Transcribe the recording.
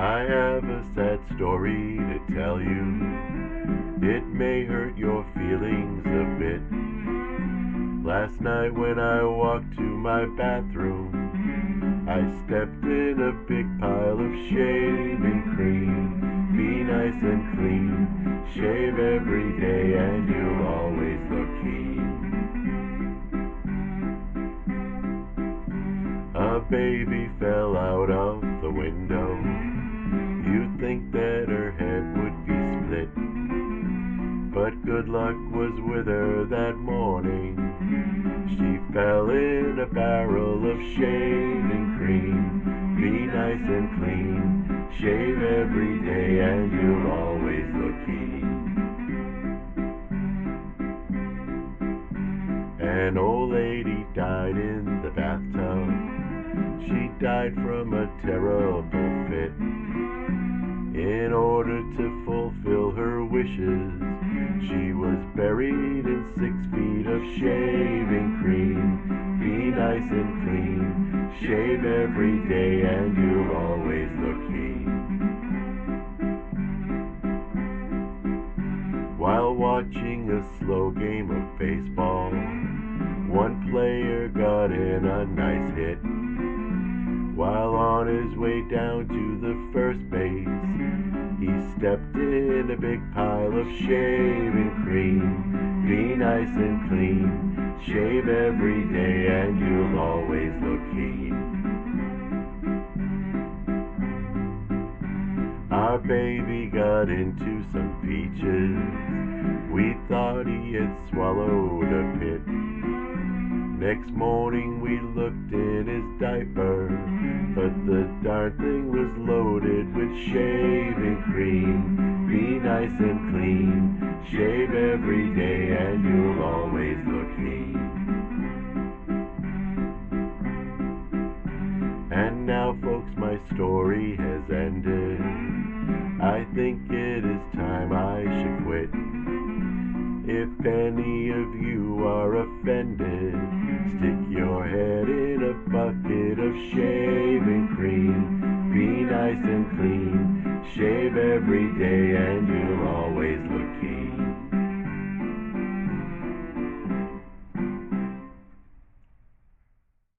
I have a sad story to tell you. It may hurt your feelings a bit. Last night when I walked to my bathroom, I stepped in a big pile of shaving cream. Be nice and clean, shave every day and you'll always look keen. A baby fell out of the window. You'd think that her head would be split, but good luck was with her that morning. She fell in a barrel of shaving cream. Be nice and clean, shave every day and you'll always look keen. An old lady died in the bathtub. She died from a terrible fit. In order to fulfill her wishes, she was buried in 6 feet of shaving cream. Be nice and clean, shave every day and you'll always look keen. While watching a slow game of baseball, one player got in a nice hit. While on his way down to the first base, he stepped in a big pile of shaving cream. Be nice and clean, shave every day and you'll always look keen. Our baby got into some peaches. We thought he had swallowed a pit. Next morning we looked in his diaper, but the darn thing was loaded with shaving cream. Be nice and clean, shave every day and you'll always look keen. And now folks, my story has ended. I think it is time I should quit. If any of you are offended, stick your head in a bucket of shaving cream. Be nice and clean, shave every day and you'll always look